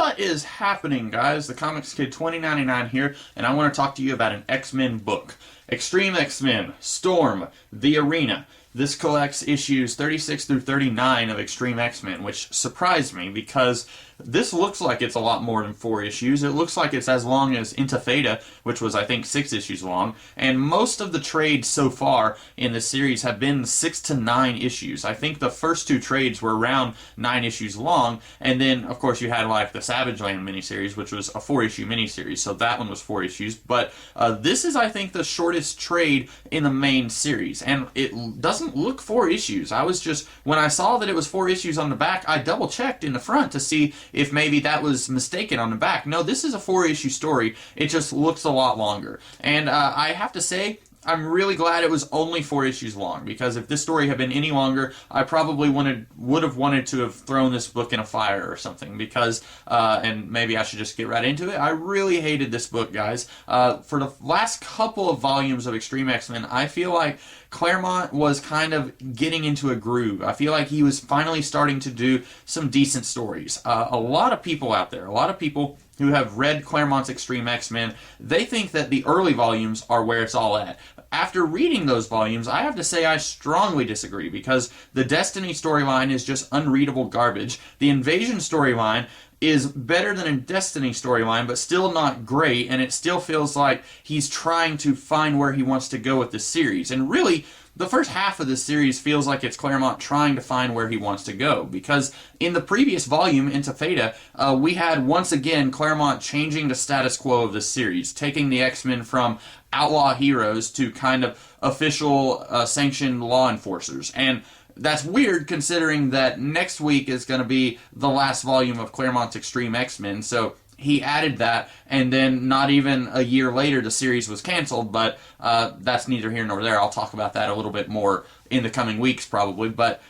What is happening, guys? The Comics Kid 2099 here, and I want to talk to you about an X-Men book. X-Treme X-Men, Storm, The Arena. This collects issues 36 through 39 of X-Treme X-Men, which surprised me because this looks like it's a lot more than 4 issues. It looks like it's as long as Into Theta, which was, I think, 6 issues long. And most of the trades so far in this series have been 6 to 9 issues. I think the first 2 trades were around 9 issues long. And then, of course, you had like the Savage Land miniseries, which was a 4-issue miniseries. So that one was 4 issues. But this is, I think, the shortest trade in the main series. And it doesn't look 4 issues. I was just, when I saw that it was 4 issues on the back, I double checked in the front to see if maybe that was mistaken on the back. No, this is a 4-issue story. It just looks a lot longer. And I have to say, I'm really glad it was only 4 issues long, because if this story had been any longer, I probably would have wanted to have thrown this book in a fire or something, because, and maybe I should just get right into it. I really hated this book, guys. For the last couple of volumes of X-Treme X-Men, I feel like Claremont was kind of getting into a groove. I feel like he was finally starting to do some decent stories. A lot of people out there, a lot of people who have read Claremont's X-Treme X-Men, they think that the early volumes are where it's all at. After reading those volumes, I have to say I strongly disagree, because the Destiny storyline is just unreadable garbage. The Invasion storyline is better than a Destiny storyline, but still not great, and it still feels like he's trying to find where he wants to go with this series. And really, the first half of this series feels like it's Claremont trying to find where he wants to go, because in the previous volume, Into Theta, we had once again Claremont changing the status quo of this series, taking the X-Men from outlaw heroes to kind of official sanctioned law enforcers. And that's weird, considering that next week is going to be the last volume of Claremont's X-Treme X-Men, so he added that, and then not even a year later the series was canceled, but that's neither here nor there. I'll talk about that a little bit more in the coming weeks, probably, but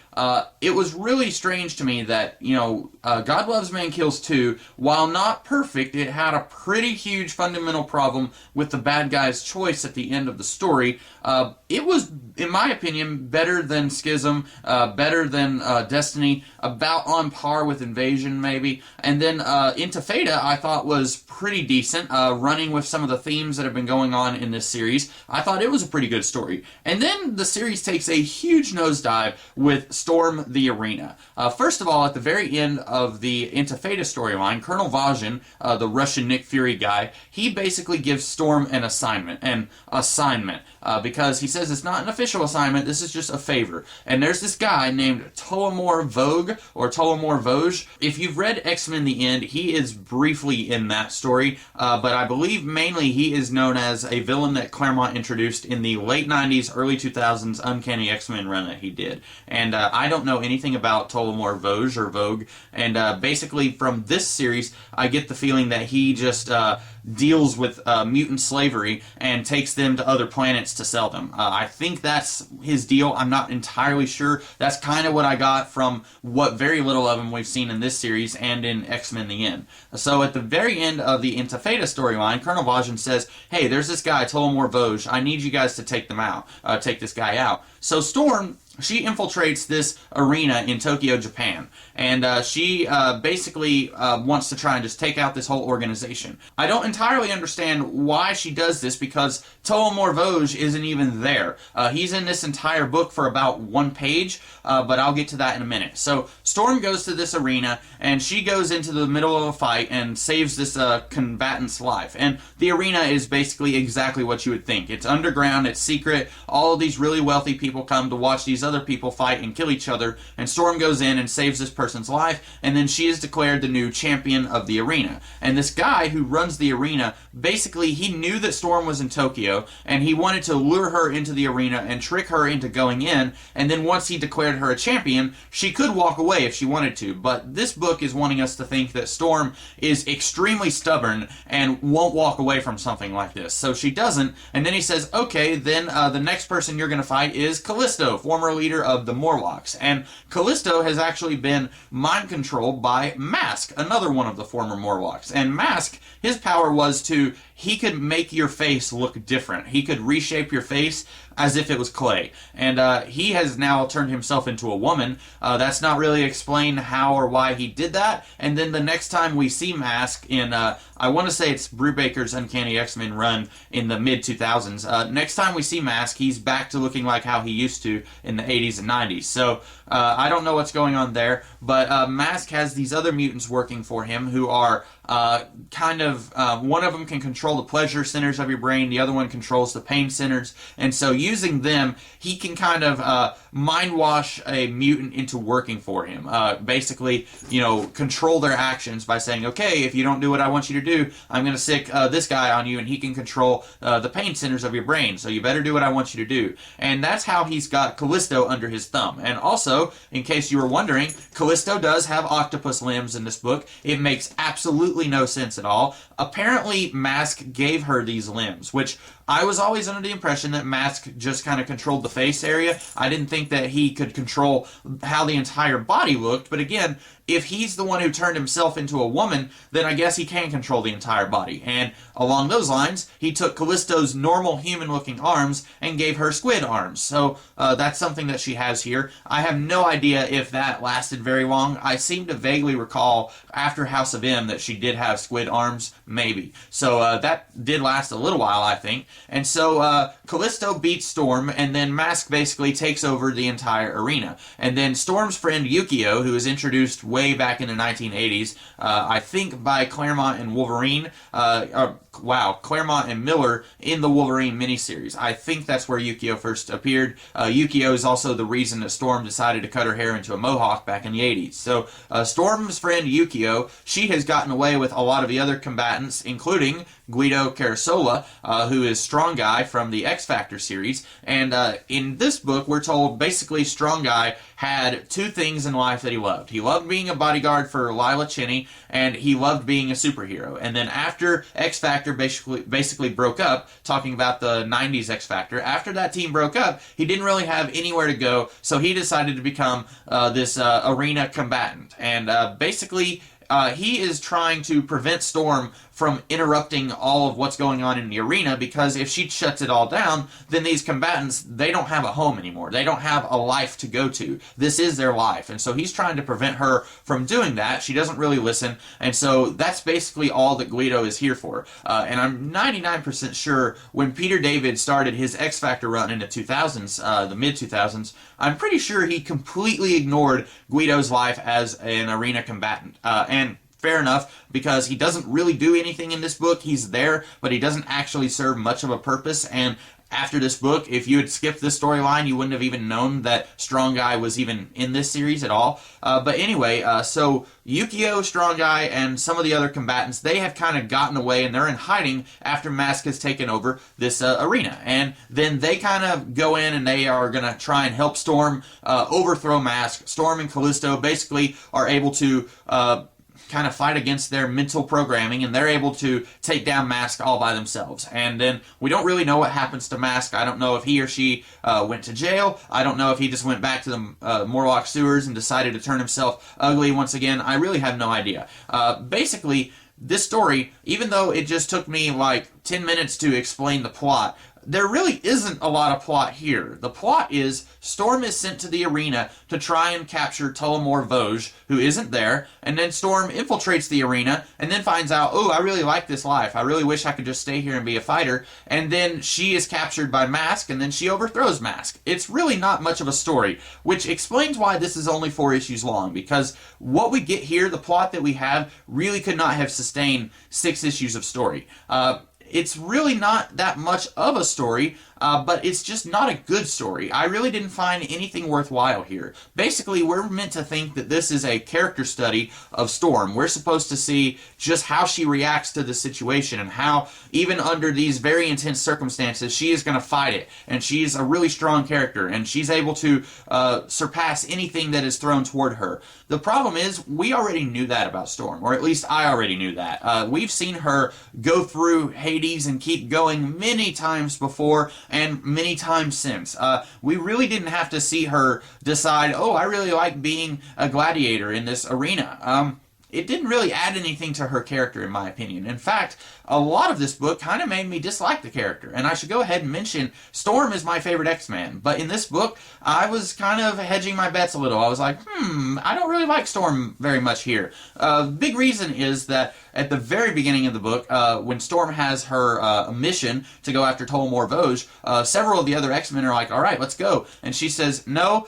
it was really strange to me that, you know, God Loves Man Kills 2, while not perfect, it had a pretty huge fundamental problem with the bad guy's choice at the end of the story. It was, in my opinion, better than Schism, better than Destiny, about on par with Invasion, maybe. And then Into Theta, I thought, was pretty decent, running with some of the themes that have been going on in this series. I thought it was a pretty good story. And then the series takes a huge nosedive with Storm the Arena. First of all, at the very end of the Into Theta storyline, Colonel Vajan, the Russian Nick Fury guy, he basically gives Storm an assignment, because he says it's not an official assignment, this is just a favor. And there's this guy named Tullamore Vogue, or Tullamore Vosge. If you've read X-Men The End, he is briefly in that story, but I believe mainly he is known as a villain that Claremont introduced in the late 90s, early 2000s Uncanny X-Men run that he did. And I don't know anything about Tullamore Vosge or Vogue, and basically from this series, I get the feeling that he just deals with mutant slavery and takes them to other planets to sell them. I think that's his deal. I'm not entirely sure. That's kind of what I got from what very little of him we've seen in this series and in X-Men The End. So at the very end of the Into Theta storyline, Colonel Vajan says, hey, there's this guy, Tullamore Vosge. I need you guys to take this guy out. So Storm, she infiltrates this arena in Tokyo, Japan, and she basically wants to try and just take out this whole organization. I don't entirely understand why she does this, because Tullamore Vosge isn't even there. He's in this entire book for about 1 page, but I'll get to that in a minute. So Storm goes to this arena, and she goes into the middle of a fight and saves this combatant's life. And the arena is basically exactly what you would think. It's underground, it's secret, all of these really wealthy people come to watch these other people fight and kill each other, and Storm goes in and saves this person's life, and then she is declared the new champion of the arena. And this guy who runs the arena, basically he knew that Storm was in Tokyo, and he wanted to lure her into the arena and trick her into going in, and then once he declared her a champion, she could walk away if she wanted to. But this book is wanting us to think that Storm is extremely stubborn and won't walk away from something like this. So she doesn't, and then he says, okay, then the next person you're going to fight is Callisto, former leader of the Morlocks. And Callisto has actually been mind controlled by Mask, another one of the former Morlocks. And Mask, his power was to he could make your face look different. He could reshape your face as if it was clay. And he has now turned himself into a woman. That's not really explained how or why he did that. And then the next time we see Mask in, I want to say it's Brubaker's Uncanny X-Men run in the mid-2000s. Next time we see Mask, he's back to looking like how he used to in the 80s and 90s. So I don't know what's going on there, but Mask has these other mutants working for him who are one of them can control the pleasure centers of your brain, the other one controls the pain centers, and so using them, he can kind of mind wash a mutant into working for him. Basically, control their actions by saying, okay, if you don't do what I want you to do, I'm going to sick this guy on you, and he can control the pain centers of your brain, so you better do what I want you to do. And that's how he's got Callisto under his thumb. And also, in case you were wondering, Callisto does have octopus limbs in this book. It makes absolutely no sense at all. Apparently, Mask gave her these limbs, which I was always under the impression that Mask just kind of controlled the face area. I didn't think that he could control how the entire body looked, but again, if he's the one who turned himself into a woman, then I guess he can control the entire body. And along those lines, he took Callisto's normal human-looking arms and gave her squid arms. So that's something that she has here. I have no idea if that lasted very long. I seem to vaguely recall after House of M that she did have squid arms, maybe. So that did last a little while, I think. And so Callisto beats Storm, and then Mask basically takes over the entire arena. And then Storm's friend Yukio, who was introduced way back in the 1980s, I think by Claremont and Wolverine, Claremont and Miller in the Wolverine miniseries. I think that's where Yukio first appeared. Yukio is also the reason that Storm decided to cut her hair into a mohawk back in the 80s. So Storm's friend Yukio, she has gotten away with a lot of the other combatants, including Guido Carasola, who is Strong Guy from the X-Factor series. And in this book, we're told basically Strong Guy had two things in life that he loved. He loved being a bodyguard for Lila Cheney, and he loved being a superhero. And then after X-Factor basically broke up, talking about the 90s X-Factor, after that team broke up, he didn't really have anywhere to go, so he decided to become this arena combatant. And basically, he is trying to prevent Storm from interrupting all of what's going on in the arena, because if she shuts it all down, then these combatants, they don't have a home anymore. They don't have a life to go to. This is their life. And so he's trying to prevent her from doing that. She doesn't really listen. And so that's basically all that Guido is here for. And I'm 99% sure when Peter David started his X-Factor run in the 2000s, the mid-2000s, I'm pretty sure he completely ignored Guido's life as an arena combatant. And fair enough, because he doesn't really do anything in this book. He's there, but he doesn't actually serve much of a purpose. And after this book, if you had skipped this storyline, you wouldn't have even known that Strong Guy was even in this series at all. But anyway, so Yukio, Strong Guy, and some of the other combatants, they have kind of gotten away, and they're in hiding after Mask has taken over this arena. And then they kind of go in, and they are going to try and help Storm overthrow Mask. Storm and Callisto basically are able to kind of fight against their mental programming, and they're able to take down Mask all by themselves. And then we don't really know what happens to Mask. I don't know if he or she went to jail. I don't know if he just went back to the Morlock sewers and decided to turn himself ugly once again. I really have no idea. Basically, this story, even though it just took me like 10 minutes to explain the plot, there really isn't a lot of plot here. The plot is Storm is sent to the arena to try and capture Tullamore Vosge, who isn't there, and then Storm infiltrates the arena and then finds out, oh, I really like this life. I really wish I could just stay here and be a fighter. And then she is captured by Mask, and then she overthrows Mask. It's really not much of a story, which explains why this is only 4 issues long, because what we get here, the plot that we have, really could not have sustained 6 issues of story. It's really not that much of a story, but it's just not a good story. I really didn't find anything worthwhile here. Basically, we're meant to think that this is a character study of Storm. We're supposed to see just how she reacts to the situation and how, even under these very intense circumstances, she is going to fight it. And she's a really strong character, and she's able to surpass anything that is thrown toward her. The problem is, we already knew that about Storm, or at least I already knew that. We've seen her go through Hades and keep going many times before, and many times since. We really didn't have to see her decide, oh, I really like being a gladiator in this arena. it didn't really add anything to her character, in my opinion. In fact, a lot of this book kind of made me dislike the character. And I should go ahead and mention, Storm is my favorite X-Man. But in this book, I was kind of hedging my bets a little. I was like, I don't really like Storm very much here. Big reason is that at the very beginning of the book, when Storm has her mission to go after Tolmor Vosge, several of the other X-Men are like, all right, let's go. And she says, no,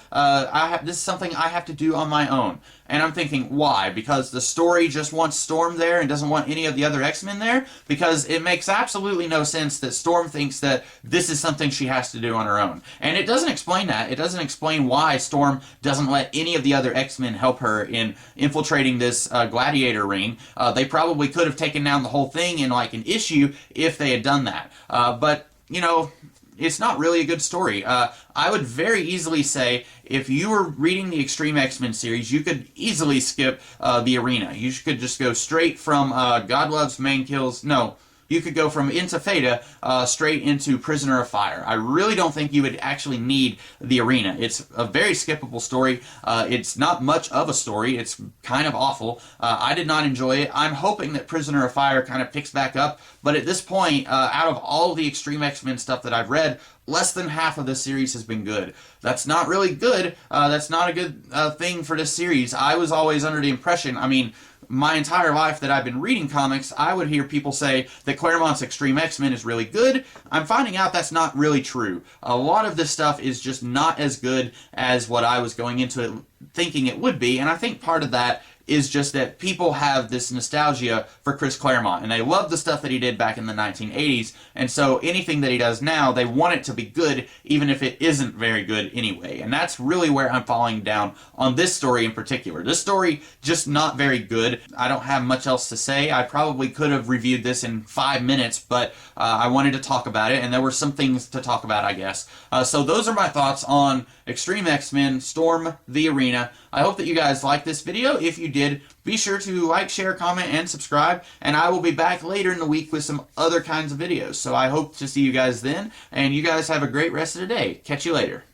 this is something I have to do on my own. And I'm thinking, why? Because the story just wants Storm there and doesn't want any of the other X-Men there? Because it makes absolutely no sense that Storm thinks that this is something she has to do on her own. And it doesn't explain that. It doesn't explain why Storm doesn't let any of the other X-Men help her in infiltrating this gladiator ring. They probably could have taken down the whole thing in like an issue if they had done that. But, you know, it's not really a good story. I would very easily say if you were reading the X-Treme X-Men series, you could easily skip the arena. You could just go straight from God Loves Man Kills. No, you could go from Into Theta straight into Prisoner of Fire. I really don't think you would actually need the arena. It's a very skippable story. It's not much of a story. It's kind of awful. I did not enjoy it. I'm hoping that Prisoner of Fire kind of picks back up, but at this point, out of all the X-Treme X-Men stuff that I've read, less than half of this series has been good. That's not really good. That's not a good thing for this series. I was always under the impression, I mean, my entire life that I've been reading comics, I would hear people say that Claremont's X-Treme X-Men is really good. I'm finding out that's not really true. A lot of this stuff is just not as good as what I was going into it thinking it would be, and I think part of that is just that people have this nostalgia for Chris Claremont, and they love the stuff that he did back in the 1980s, and so anything that he does now, they want it to be good, even if it isn't very good anyway. And that's really where I'm falling down on this story in particular. This story, just not very good. I don't have much else to say. I probably could have reviewed this in 5 minutes, but I wanted to talk about it, and there were some things to talk about, I guess. So those are my thoughts on X-Treme X-Men, Storm, the Arena. I hope that you guys liked this video. If you did, be sure to like, share, comment, and subscribe, and I will be back later in the week with some other kinds of videos. So I hope to see you guys then, and you guys have a great rest of the day. Catch you later.